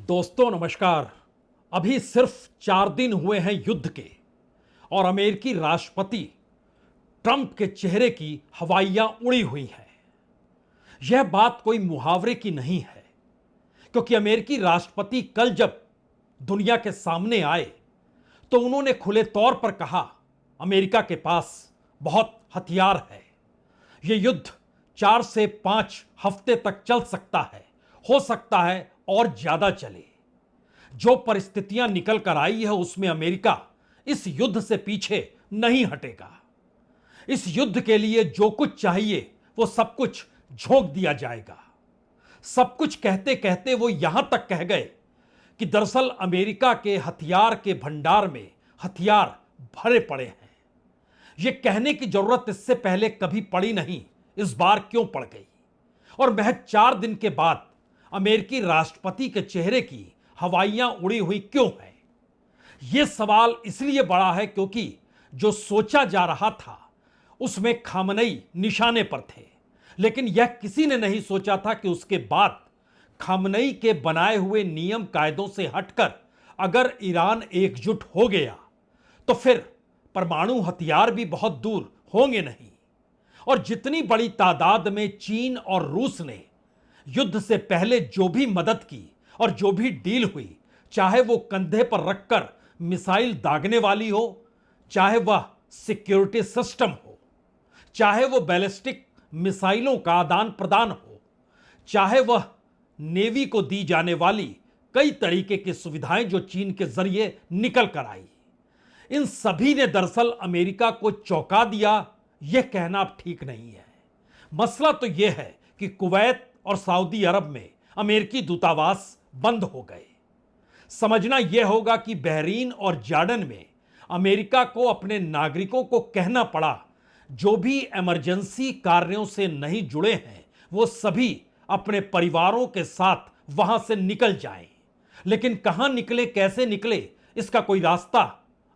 दोस्तों नमस्कार। अभी सिर्फ 4 दिन हुए हैं युद्ध के और अमेरिकी राष्ट्रपति ट्रंप के चेहरे की हवाइयां उड़ी हुई हैं। यह बात कोई मुहावरे की नहीं है, क्योंकि अमेरिकी राष्ट्रपति कल जब दुनिया के सामने आए तो उन्होंने खुले तौर पर कहा, अमेरिका के पास बहुत हथियार है। यह युद्ध 4 से 5 हफ्ते तक चल सकता है, हो सकता है और ज्यादा चले। जो परिस्थितियां निकल कर आई है उसमें अमेरिका इस युद्ध से पीछे नहीं हटेगा। इस युद्ध के लिए जो कुछ चाहिए वो सब कुछ झोंक दिया जाएगा। सब कुछ कहते कहते वो यहां तक कह गए कि दरअसल अमेरिका के हथियार के भंडार में हथियार भरे पड़े हैं। यह कहने की जरूरत इससे पहले कभी पड़ी नहीं, इस बार क्यों पड़ गई? और महज 4 दिन के बाद अमेरिकी राष्ट्रपति के चेहरे की हवाइयां उड़ी हुई क्यों है? यह सवाल इसलिए बड़ा है क्योंकि जो सोचा जा रहा था उसमें खामनेई निशाने पर थे, लेकिन यह किसी ने नहीं सोचा था कि उसके बाद खामनेई के बनाए हुए नियम कायदों से हटकर अगर ईरान एकजुट हो गया तो फिर परमाणु हथियार भी बहुत दूर होंगे नहीं। और जितनी बड़ी तादाद में चीन और रूस ने युद्ध से पहले जो भी मदद की और जो भी डील हुई, चाहे वो कंधे पर रखकर मिसाइल दागने वाली हो, चाहे वह सिक्योरिटी सिस्टम हो, चाहे वो बैलिस्टिक मिसाइलों का आदान प्रदान हो, चाहे वह नेवी को दी जाने वाली कई तरीके की सुविधाएं जो चीन के जरिए निकल कर आई, इन सभी ने दरअसल अमेरिका को चौंका दिया। यह कहना अब ठीक नहीं है। मसला तो यह है कि कुवैत और सऊदी अरब में अमेरिकी दूतावास बंद हो गए। समझना यह होगा कि बहरीन और जॉर्डन में अमेरिका को अपने नागरिकों को कहना पड़ा, जो भी इमरजेंसी कार्यों से नहीं जुड़े हैं वो सभी अपने परिवारों के साथ वहां से निकल जाएं। लेकिन कहां निकले, कैसे निकले, इसका कोई रास्ता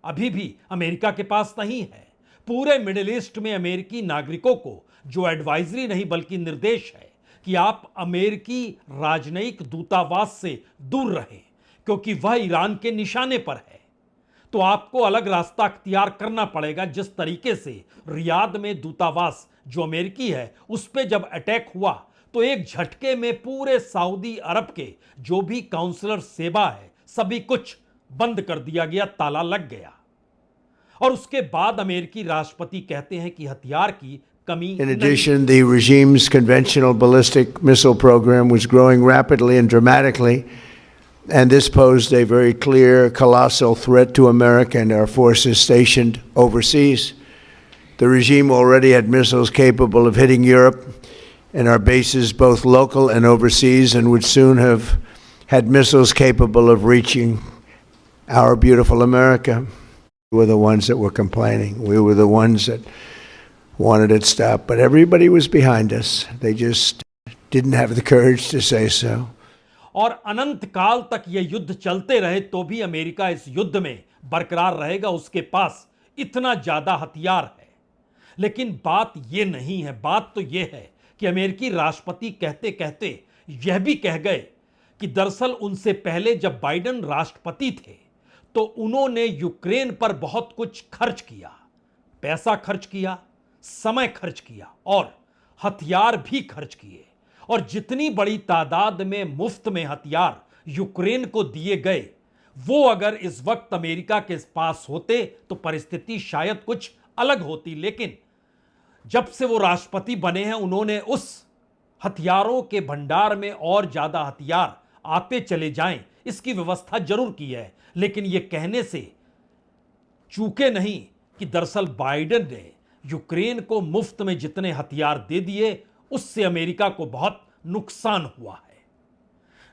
अभी भी अमेरिका के पास नहीं है। पूरे मिडिल ईस्ट में अमेरिकी नागरिकों को जो एडवाइजरी नहीं बल्कि निर्देश है कि आप अमेरिकी राजनयिक दूतावास से दूर रहें, क्योंकि वह ईरान के निशाने पर है। तो आपको अलग रास्ता अख्तियार करना पड़ेगा। जिस तरीके से रियाद में दूतावास जो अमेरिकी है उस पर जब अटैक हुआ तो एक झटके में पूरे सऊदी अरब के जो भी काउंसलर सेवा है सभी कुछ बंद कर दिया गया, ताला लग गया। और उसके बाद अमेरिकी राष्ट्रपति कहते हैं कि हथियार की कमी In नहीं। addition, the regime's conventional ballistic missile program was growing rapidly and dramatically, and this posed a very clear, colossal threat to America and our forces stationed overseas. The regime already had missiles capable of hitting Europe and our bases, both local and overseas, and would soon have had missiles capable of reaching our beautiful America. We were the ones that were complaining. We were the ones that wanted it stopped, but everybody was behind us. They just didn't have the courage to say so. और अनंत काल तक यह युद्ध चलते रहे तो भी America इस युद्ध में बरकरार रहेगा। उसके पास इतना ज्यादा हथियार है। लेकिन बात यह नहीं है, बात तो यह है कि अमेरिकी राष्ट्रपति कहते कहते यह भी कह गए कि दरअसल उनसे पहले जब बाइडेन राष्ट्रपति थे तो उन्होंने यूक्रेन पर बहुत कुछ खर्च किया, पैसा खर्च किया, समय खर्च किया और हथियार भी खर्च किए। और जितनी बड़ी तादाद में मुफ्त में हथियार यूक्रेन को दिए गए, वो अगर इस वक्त अमेरिका के पास होते तो परिस्थिति शायद कुछ अलग होती। लेकिन जब से वो राष्ट्रपति बने हैं उन्होंने उस हथियारों के भंडार में और ज्यादा हथियार आते चले जाएं इसकी व्यवस्था जरूर की है। लेकिन यह कहने से चूके नहीं कि दरअसल बाइडेन ने यूक्रेन को मुफ्त में जितने हथियार दे दिए उससे अमेरिका को बहुत नुकसान हुआ है।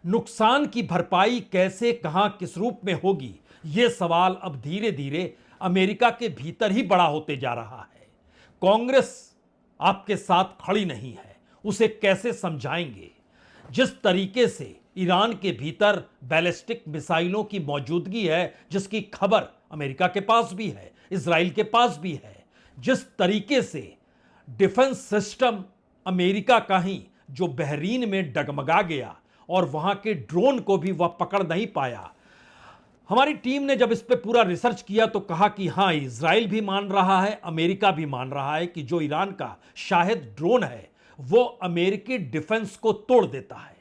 नुकसान की भरपाई कैसे, कहां, किस रूप में होगी, यह सवाल अब धीरे धीरे अमेरिका के भीतर ही बड़ा होते जा रहा है। कांग्रेस आपके साथ खड़ी नहीं है, उसे कैसे समझाएंगे? जिस तरीके से ईरान के भीतर बैलिस्टिक मिसाइलों की मौजूदगी है जिसकी खबर अमेरिका के पास भी है, इजराइल के पास भी है, जिस तरीके से डिफेंस सिस्टम अमेरिका का ही जो बहरीन में डगमगा गया और वहां के ड्रोन को भी वह पकड़ नहीं पाया। हमारी टीम ने जब इस पे पूरा रिसर्च किया तो कहा कि हां, इजराइल भी मान रहा है, अमेरिका भी मान रहा है कि जो ईरान का शाहिद ड्रोन है वो अमेरिकी डिफेंस को तोड़ देता है।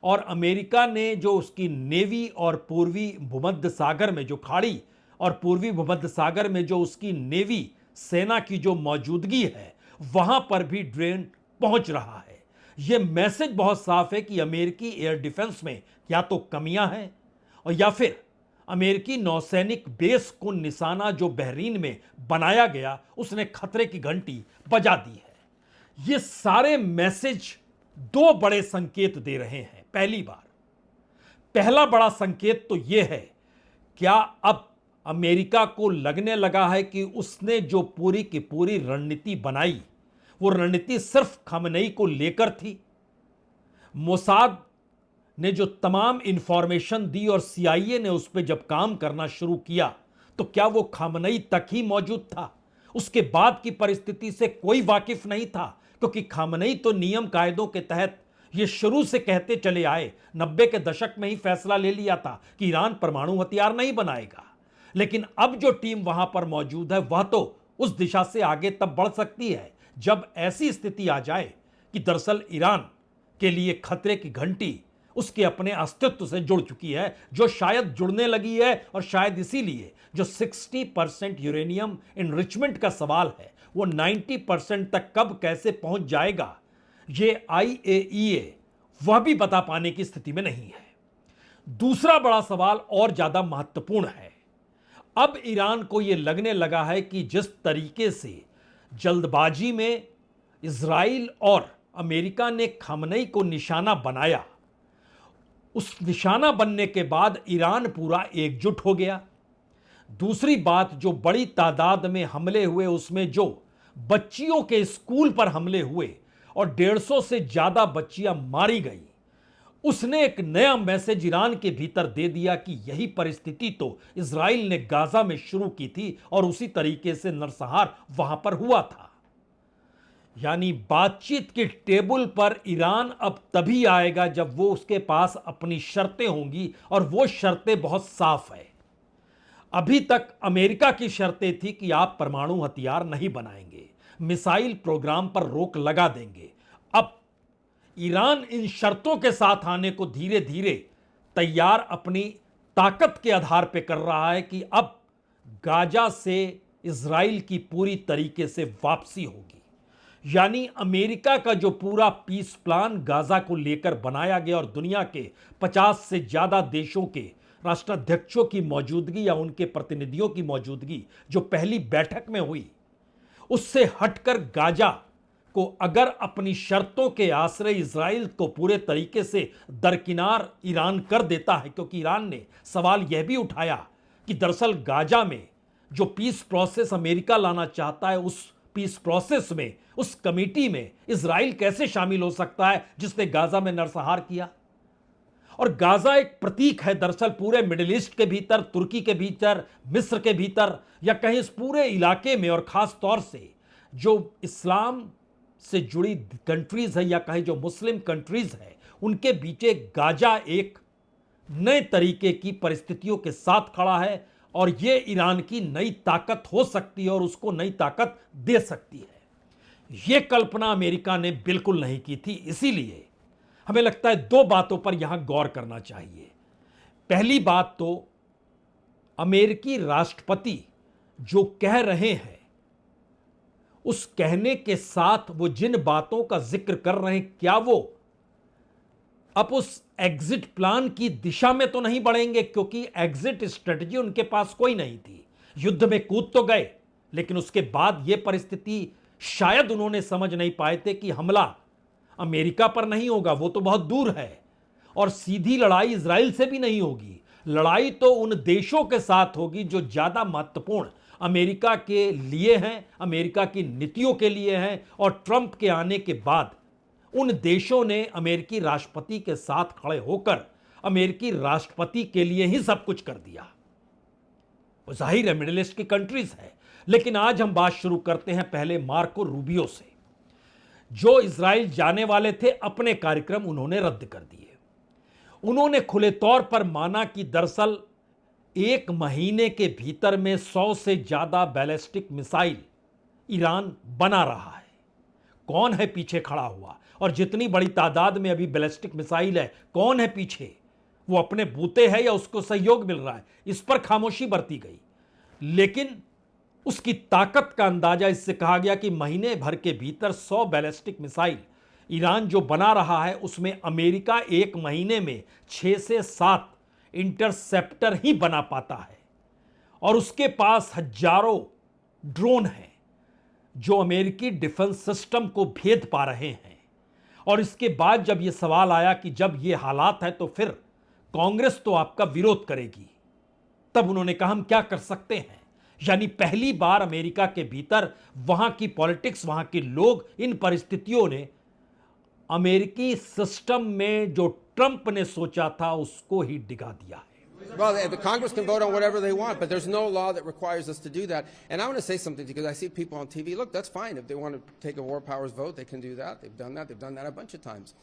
और अमेरिका ने जो उसकी नेवी और पूर्वी भूमध्य सागर में जो खाड़ी और पूर्वी भूमध्य सागर में जो उसकी नेवी सेना की जो मौजूदगी है वहां पर भी ड्रोन पहुंच रहा है। यह मैसेज बहुत साफ है कि अमेरिकी एयर डिफेंस में या तो कमियां हैं और या फिर अमेरिकी नौसैनिक बेस को निशाना जो बहरीन में बनाया गया उसने खतरे की घंटी बजा दी है। ये सारे मैसेज दो बड़े संकेत दे रहे हैं। पहला बड़ा संकेत तो यह है, क्या अब अमेरिका को लगने लगा है कि उसने जो पूरी की पूरी रणनीति बनाई वो रणनीति सिर्फ खमेनी को लेकर थी। मोसाद ने जो तमाम इंफॉर्मेशन दी और सीआईए ने उस पर जब काम करना शुरू किया तो क्या वो खमेनी तक ही मौजूद था? उसके बाद की परिस्थिति से कोई वाकिफ नहीं था, क्योंकि खमेनी तो नियम कायदों के तहत ये शुरू से कहते चले आए, 90 के दशक में ही फैसला ले लिया था कि ईरान परमाणु हथियार नहीं बनाएगा। लेकिन अब जो टीम वहां पर मौजूद है वह तो उस दिशा से आगे तब बढ़ सकती है जब ऐसी स्थिति आ जाए कि दरअसल ईरान के लिए खतरे की घंटी उसके अपने अस्तित्व से जुड़ चुकी है, जो शायद जुड़ने लगी है। और शायद इसीलिए जो 60% यूरेनियम इनरिचमेंट का सवाल है वो 90% तक कब कैसे पहुंच जाएगा ये आईएईए वह भी बता पाने की स्थिति में नहीं है। दूसरा बड़ा सवाल और ज्यादा महत्वपूर्ण है। अब ईरान को यह लगने लगा है कि जिस तरीके से जल्दबाजी में इजराइल और अमेरिका ने खमेनी को निशाना बनाया, उस निशाना बनने के बाद ईरान पूरा एकजुट हो गया। दूसरी बात, जो बड़ी तादाद में हमले हुए उसमें जो बच्चियों के स्कूल पर हमले हुए और 150 से ज्यादा बच्चियां मारी गई, उसने एक नया मैसेज ईरान के भीतर दे दिया कि यही परिस्थिति तो इजराइल ने गाजा में शुरू की थी और उसी तरीके से नरसंहार वहां पर हुआ था। यानी बातचीत के टेबल पर ईरान अब तभी आएगा जब वो उसके पास अपनी शर्तें होंगी, और वो शर्तें बहुत साफ है। अभी तक अमेरिका की शर्तें थी कि आप परमाणु हथियार नहीं बनाएंगे, मिसाइल प्रोग्राम पर रोक लगा देंगे। अब ईरान इन शर्तों के साथ आने को धीरे धीरे तैयार अपनी ताकत के आधार पर कर रहा है कि अब गाजा से इजराइल की पूरी तरीके से वापसी होगी। यानी अमेरिका का जो पूरा पीस प्लान गाजा को लेकर बनाया गया और दुनिया के 50 से ज्यादा देशों के राष्ट्राध्यक्षों की मौजूदगी या उनके प्रतिनिधियों की मौजूदगी जो पहली बैठक में हुई, उससे हटकर गाजा को अगर अपनी शर्तों के आश्रय इजराइल को पूरे तरीके से दरकिनार ईरान कर देता है, क्योंकि ईरान ने सवाल यह भी उठाया कि दरअसल गाजा में जो पीस प्रोसेस अमेरिका लाना चाहता है, उस पीस प्रोसेस में, उस कमेटी में इजराइल कैसे शामिल हो सकता है जिसने गाजा में नरसंहार किया। और गाजा एक प्रतीक है दरअसल पूरे मिडिल ईस्ट के भीतर, तुर्की के भीतर, मिस्र के भीतर, या कहीं इस पूरे इलाके में, और खास तौर से जो इस्लाम से जुड़ी कंट्रीज है या कहीं जो मुस्लिम कंट्रीज है, उनके बीच गाजा एक नए तरीके की परिस्थितियों के साथ खड़ा है और यह ईरान की नई ताकत हो सकती है और उसको नई ताकत दे सकती है। यह कल्पना अमेरिका ने बिल्कुल नहीं की थी। इसीलिए हमें लगता है दो बातों पर यहां गौर करना चाहिए। पहली बात तो अमेरिकी राष्ट्रपति जो कह रहे हैं, उस कहने के साथ वो जिन बातों का जिक्र कर रहे हैं, क्या वो अब उस एग्जिट प्लान की दिशा में तो नहीं बढ़ेंगे, क्योंकि एग्जिट स्ट्रेटजी उनके पास कोई नहीं थी। युद्ध में कूद तो गए, लेकिन उसके बाद यह परिस्थिति शायद उन्होंने समझ नहीं पाए थे कि हमला अमेरिका पर नहीं होगा, वो तो बहुत दूर है, और सीधी लड़ाई इजराइल से भी नहीं होगी। लड़ाई तो उन देशों के साथ होगी जो ज्यादा महत्वपूर्ण अमेरिका के लिए हैं, अमेरिका की नीतियों के लिए हैं। और ट्रंप के आने के बाद उन देशों ने अमेरिकी राष्ट्रपति के साथ खड़े होकर अमेरिकी राष्ट्रपति के लिए ही सब कुछ कर दिया। वो जाहिर है मिडिल ईस्ट की कंट्रीज है। लेकिन आज हम बात शुरू करते हैं पहले मार्को रूबियो से, जो इजराइल जाने वाले थे, अपने कार्यक्रम उन्होंने रद्द कर दिए। उन्होंने खुले तौर पर माना कि दरअसल 1 महीने के भीतर में 100 से ज्यादा बैलिस्टिक मिसाइल ईरान बना रहा है। कौन है पीछे खड़ा हुआ, और जितनी बड़ी तादाद में अभी बैलिस्टिक मिसाइल है, कौन है पीछे? वो अपने बूते है या उसको सहयोग मिल रहा है, इस पर खामोशी बरती गई। लेकिन उसकी ताकत का अंदाजा इससे कहा गया कि महीने भर के भीतर 100 बैलिस्टिक मिसाइल ईरान जो बना रहा है, उसमें अमेरिका 1 महीने में 6 से 7 इंटरसेप्टर ही बना पाता है। और उसके पास हजारों ड्रोन हैं जो अमेरिकी डिफेंस सिस्टम को भेद पा रहे हैं। और इसके बाद जब यह सवाल आया कि जब यह हालात है तो फिर कांग्रेस तो आपका विरोध करेगी, तब उन्होंने कहा हम क्या कर सकते हैं। यानी पहली बार अमेरिका के भीतर वहां की पॉलिटिक्स, वहां के लोग, इन परिस्थितियों ने अमेरिकी सिस्टम में जो ट्रंप ने सोचा था उसको ही डिगा दिया है। Well, the Congress can vote on whatever they want, but there's no law that requires us to do that. And I want to say something because I see people on TV. Look, that's fine. If they want to take a war powers vote, they can do that. They've done that. They've done that a bunch of times.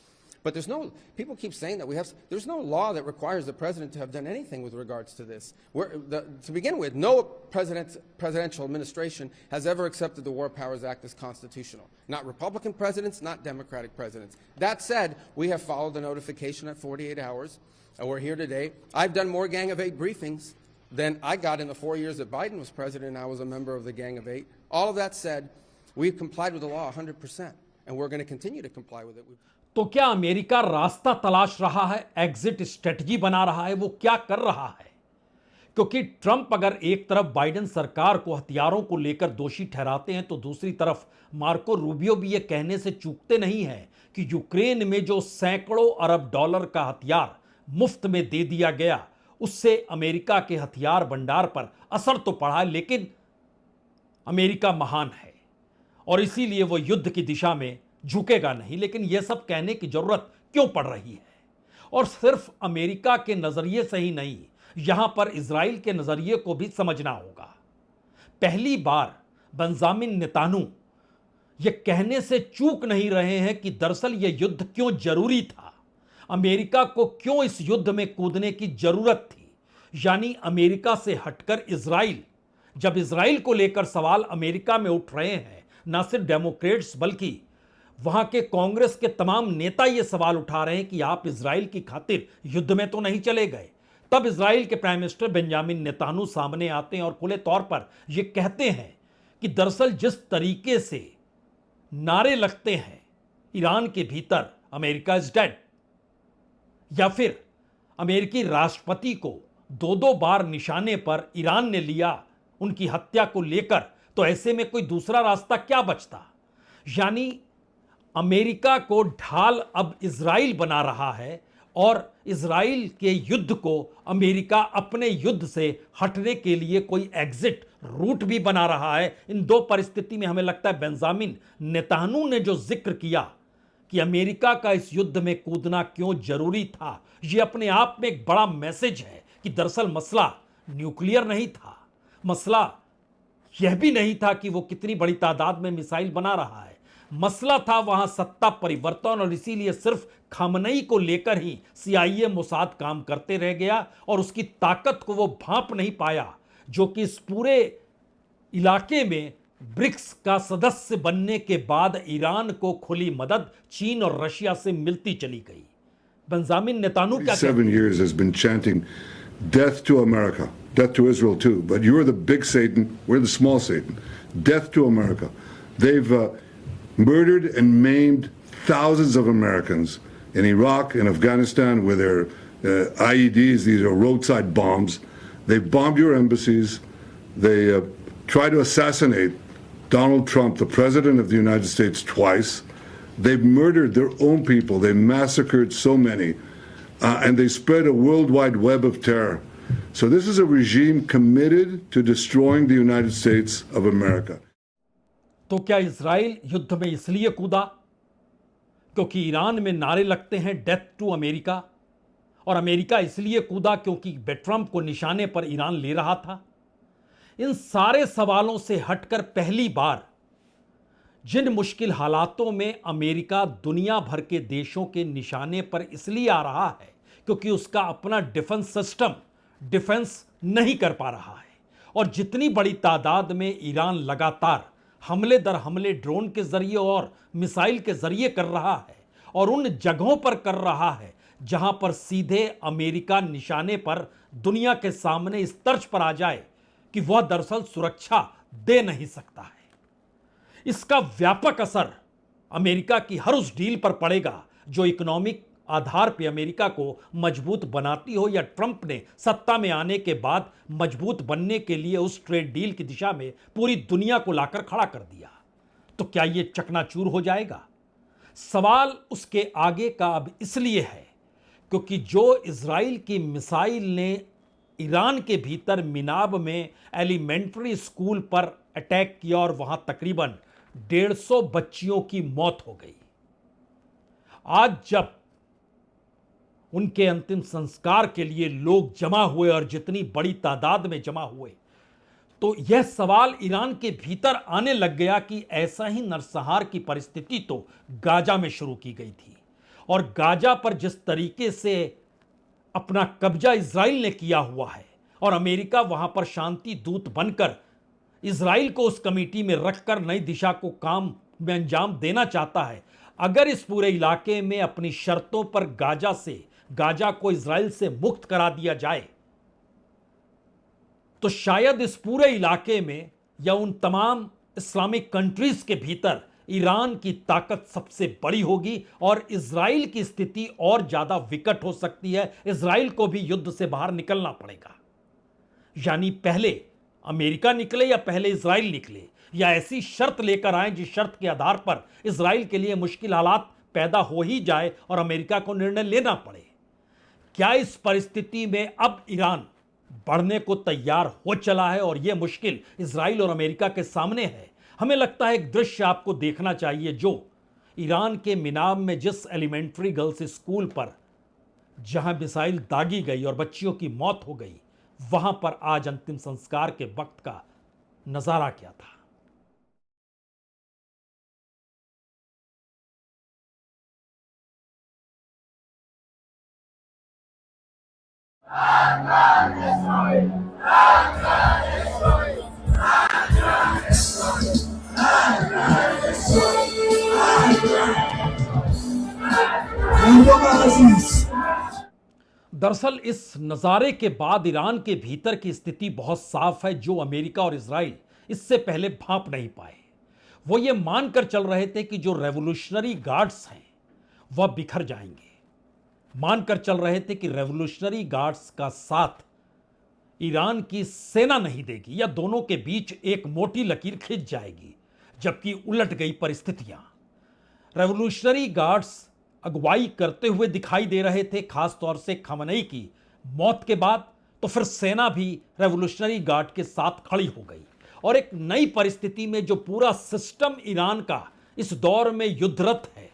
But there's no, people keep saying that there's no law that requires the president to have done anything with regards to this. To begin with, no presidential administration has ever accepted the War Powers Act as constitutional. Not Republican presidents, not Democratic presidents. That said, we have followed the notification at 48 hours. And we're here today. I've done more Gang of Eight briefings than I got in the 4 years that Biden was president and I was a member of the Gang of Eight. All of that said, we've complied with the law 100%, and we're going to continue to comply with it. तो क्या America रास्ता तलाश रहा है, exit strategy बना रहा है? वो क्या कर रहा है? क्योंकि ट्रंप अगर एक तरफ बाइडेन सरकार को हथियारों को लेकर दोषी ठहराते हैं, तो दूसरी तरफ मार्को रूबियो भी ये कहने से चूकते नहीं हैं कि यूक्रेन में जो सैकड़ों अरब डॉलर का हथियार मुफ्त में दे दिया गया, उससे अमेरिका के हथियार भंडार पर असर तो पड़ा, लेकिन अमेरिका महान है और इसीलिए वो युद्ध की दिशा में झुकेगा नहीं। लेकिन यह सब कहने की जरूरत क्यों पड़ रही है? और सिर्फ अमेरिका के नजरिए से ही नहीं, यहां पर इजराइल के नजरिए को भी समझना होगा। पहली बार बेंजामिन नेतान्याहू यह कहने से चूक नहीं रहे हैं कि दरअसल यह युद्ध क्यों जरूरी था, अमेरिका को क्यों इस युद्ध में कूदने की जरूरत थी। यानी अमेरिका से हटकर इजराइल, जब इजराइल को लेकर सवाल अमेरिका में उठ रहे हैं, ना सिर्फ डेमोक्रेट्स बल्कि वहां के कांग्रेस के तमाम नेता यह सवाल उठा रहे हैं कि आप इजराइल की खातिर युद्ध में तो नहीं चले गए। तब इजराइल के प्राइम मिनिस्टर बेंजामिन नेतान्याहू सामने आते हैं और खुले तौर पर यह कहते हैं कि दरअसल जिस तरीके से नारे लगते हैं ईरान के भीतर, अमेरिका इज डेड, या फिर अमेरिकी राष्ट्रपति को 2-2 बार निशाने पर ईरान ने लिया उनकी हत्या को लेकर, तो ऐसे में कोई दूसरा रास्ता क्या बचता। यानी अमेरिका को ढाल अब इजराइल बना रहा है और इजराइल के युद्ध को अमेरिका अपने युद्ध से हटने के लिए कोई एग्जिट रूट भी बना रहा है। इन दो परिस्थिति में हमें लगता है बेंजामिन नेतान्याहू ने जो जिक्र किया कि अमेरिका का इस युद्ध में कूदना क्यों जरूरी था, यह अपने आप में एक बड़ा मैसेज है कि दरअसल मसला न्यूक्लियर नहीं था, मसला यह भी नहीं था कि वो कितनी बड़ी तादाद में मिसाइल बना रहा है, मसला था वहां सत्ता परिवर्तन। और इसीलिए सिर्फ खामनई को लेकर ही CIA मोसाद काम करते रह गया और उसकी ताकत को वो भांप नहीं पाया, जो कि इस पूरे इलाके में ब्रिक्स का सदस्य बनने के बाद ईरान को खुली मदद चीन और रशिया से मिलती चली गई। बेंजामिन नेतान्याहू क्या 7 years has been chanting death to America, death to Israel too, but you're the big Satan, we're the small Satan. Death to America. They've murdered and maimed thousands of Americans in Iraq and Afghanistan with their IEDs, these are roadside bombs. They've bombed your embassies. They tried to assassinate Donald Trump, the President of the United States, twice. They've murdered their own people. They massacred so many. And they spread a worldwide web of terror. So this is a regime committed to destroying the United States of America. तो क्या Israel युद्ध में इसलिए कूदा क्योंकि Iran में नारे लगते हैं डेथ टू अमेरिका, और अमेरिका इसलिए कूदा क्योंकि ट्रंप को निशाने पर ईरान ले रहा था? इन सारे सवालों से हटकर पहली बार जिन मुश्किल हालातों में अमेरिका दुनिया भर के देशों के निशाने पर इसलिए आ रहा है क्योंकि उसका अपना डिफेंस सिस्टम डिफेंस नहीं कर पा रहा है। और जितनी बड़ी तादाद में ईरान लगातार हमले दर हमले ड्रोन के जरिए और मिसाइल के जरिए कर रहा है और उन जगहों पर कर रहा है जहां पर सीधे अमेरिका निशाने पर दुनिया के सामने इस तर्ज पर आ जाए कि वह दरअसल सुरक्षा दे नहीं सकता है, इसका व्यापक असर अमेरिका की हर उस डील पर पड़ेगा जो इकोनॉमिक आधार पर अमेरिका को मजबूत बनाती हो या ट्रंप ने सत्ता में आने के बाद मजबूत बनने के लिए उस ट्रेड डील की दिशा में पूरी दुनिया को लाकर खड़ा कर दिया। तो क्या यह चकनाचूर हो जाएगा? सवाल उसके आगे का अब इसलिए है क्योंकि जो इजराइल की मिसाइल ने ईरान के भीतर मिनाब में एलिमेंट्री स्कूल पर अटैक किया और वहां तकरीबन 150 बच्चियों की मौत हो गई। आज जब उनके अंतिम संस्कार के लिए लोग जमा हुए और जितनी बड़ी तादाद में जमा हुए, तो यह सवाल ईरान के भीतर आने लग गया कि ऐसा ही नरसंहार की परिस्थिति तो गाजा में शुरू की गई थी और गाजा पर जिस तरीके से अपना कब्जा इजराइल ने किया हुआ है और अमेरिका वहां पर शांति दूत बनकर इजराइल को उस कमेटी में रखकर नई दिशा को काम में अंजाम देना चाहता है, अगर इस पूरे इलाके में अपनी शर्तों पर गाजा को इजराइल से मुक्त करा दिया जाए तो शायद इस पूरे इलाके में या उन तमाम इस्लामिक कंट्रीज के भीतर ईरान की ताकत सबसे बड़ी होगी और इजराइल की स्थिति और ज्यादा विकट हो सकती है। इजराइल को भी युद्ध से बाहर निकलना पड़ेगा, यानी पहले अमेरिका निकले या पहले इजराइल निकले, या ऐसी शर्त लेकर आए जिस शर्त के आधार पर इजराइल के लिए मुश्किल हालात पैदा हो ही जाए और अमेरिका को निर्णय लेना पड़े। क्या इस परिस्थिति में अब ईरान बढ़ने को तैयार हो चला है और यह मुश्किल इजराइल और अमेरिका के सामने है? हमें लगता है एक दृश्य आपको देखना चाहिए जो ईरान के मिनाब में जिस एलिमेंट्री गर्ल्स स्कूल पर जहां मिसाइल दागी गई और बच्चियों की मौत हो गई, वहां पर आज अंतिम संस्कार के वक्त का नजारा क्या था। दरअसल इस नज़ारे के बाद ईरान के भीतर की स्थिति बहुत साफ है, जो अमेरिका और इजराइल इससे पहले भांप नहीं पाए। वो ये मानकर चल रहे थे कि जो रेवोल्यूशनरी गार्ड्स हैं वह बिखर जाएंगे, मानकर चल रहे थे कि रेवोल्यूशनरी गार्ड्स का साथ ईरान की सेना नहीं देगी या दोनों के बीच एक मोटी लकीर खिंच जाएगी, जबकि उलट गई परिस्थितियां। रेवोल्यूशनरी गार्ड्स अगुवाई करते हुए दिखाई दे रहे थे, खासतौर से खमनेई की मौत के बाद, तो फिर सेना भी रेवोल्यूशनरी गार्ड के साथ खड़ी हो गई और एक नई परिस्थिति में जो पूरा सिस्टम ईरान का इस दौर में युद्धरत है,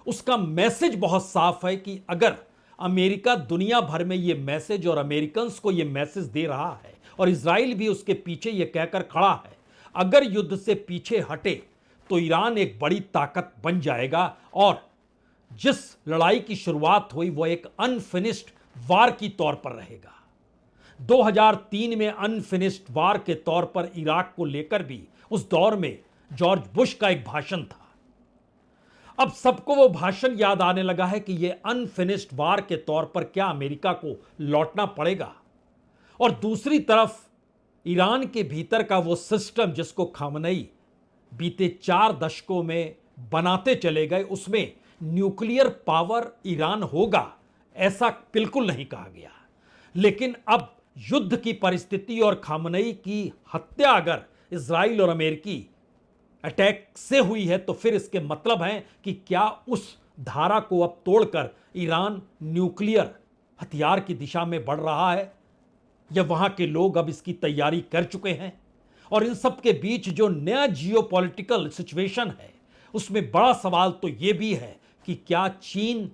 उसका मैसेज बहुत साफ है कि अगर अमेरिका दुनिया भर में यह मैसेज और अमेरिकन्स को यह मैसेज दे रहा है और इजराइल भी उसके पीछे यह कहकर खड़ा है, अगर युद्ध से पीछे हटे तो ईरान एक बड़ी ताकत बन जाएगा और जिस लड़ाई की शुरुआत हुई वो एक अनफिनिश्ड वार की तौर पर रहेगा। 2003 में अनफिनिश्ड वार के तौर पर इराक को लेकर भी उस दौर में जॉर्ज बुश का एक भाषण था। अब सबको वो भाषण याद आने लगा है कि ये अनफिनिश्ड वार के तौर पर क्या अमेरिका को लौटना पड़ेगा। और दूसरी तरफ ईरान के भीतर का वो सिस्टम जिसको खामनेई बीते 4 दशकों में बनाते चले गए, उसमें न्यूक्लियर पावर ईरान होगा ऐसा बिल्कुल नहीं कहा गया। लेकिन अब युद्ध की परिस्थिति और खामनेई की हत्या अगर इजराइल और अमेरिकी अटैक से हुई है तो फिर इसके मतलब है कि क्या उस धारा को अब तोड़कर ईरान न्यूक्लियर हथियार की दिशा में बढ़ रहा है, या वहां के लोग अब इसकी तैयारी कर चुके हैं। और इन सब के बीच जो नया जियोपॉलिटिकल सिचुएशन है उसमें बड़ा सवाल तो यह भी है कि क्या चीन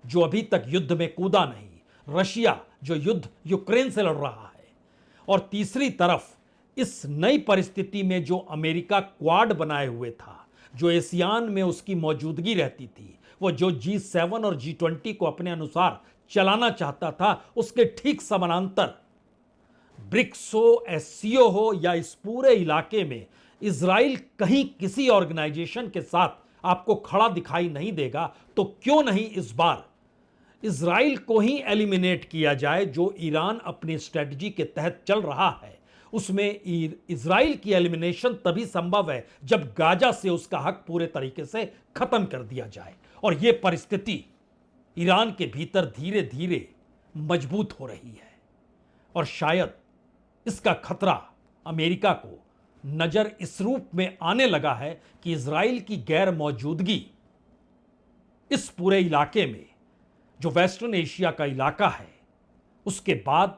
जो अभी तक युद्ध में कूदा नहीं, रशिया जो युद्ध यूक्रेन से लड़ रहा है, और तीसरी तरफ इस नई परिस्थिति में जो अमेरिका क्वाड बनाए हुए था, जो एशियान में उसकी मौजूदगी रहती थी, वो जो G7 और G20 को अपने अनुसार चलाना चाहता था, उसके ठीक समानांतर ब्रिक्स हो, एससीओ हो या इस पूरे इलाके में इजराइल कहीं किसी ऑर्गेनाइजेशन के साथ आपको खड़ा दिखाई नहीं देगा, तो क्यों नहीं इस बार इजराइल को ही एलिमिनेट किया जाए। जो ईरान अपनी स्ट्रेटजी के तहत चल रहा है, उसमें इजराइल की एलिमिनेशन तभी संभव है जब गाजा से उसका हक पूरे तरीके से खत्म कर दिया जाए। और यह परिस्थिति ईरान के भीतर धीरे धीरे मजबूत हो रही है और शायद इसका खतरा अमेरिका को नजर इस रूप में आने लगा है कि इजराइल की गैर मौजूदगी इस पूरे इलाके में, जो वेस्टर्न एशिया का इलाका है, उसके बाद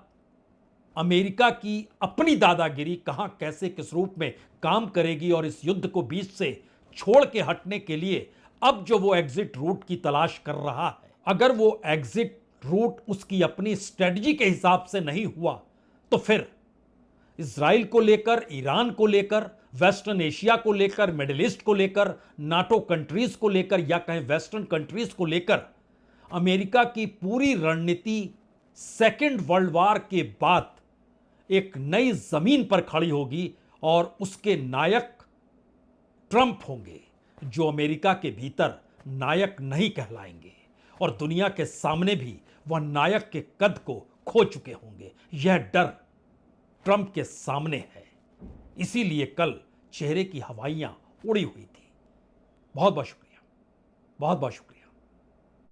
अमेरिका की अपनी दादागिरी कहां कैसे किस रूप में काम करेगी और इस युद्ध को बीच से छोड़ के हटने के लिए अब जो वो एग्जिट रूट की तलाश कर रहा है, अगर वो एग्जिट रूट उसकी अपनी स्ट्रेटजी के हिसाब से नहीं हुआ तो फिर इजराइल को लेकर, ईरान को लेकर, वेस्टर्न एशिया को लेकर, मिडिल ईस्ट को लेकर, नाटो कंट्रीज को लेकर या कहें वेस्टर्न कंट्रीज को लेकर अमेरिका की पूरी रणनीति सेकेंड वर्ल्ड वार के बाद एक नई जमीन पर खड़ी होगी और उसके नायक ट्रंप होंगे, जो अमेरिका के भीतर नायक नहीं कहलाएंगे और दुनिया के सामने भी वह नायक के कद को खो चुके होंगे। यह डर ट्रंप के सामने है, इसीलिए कल चेहरे की हवाइयां उड़ी हुई थी। बहुत बहुत शुक्रिया, बहुत बहुत शुक्रिया।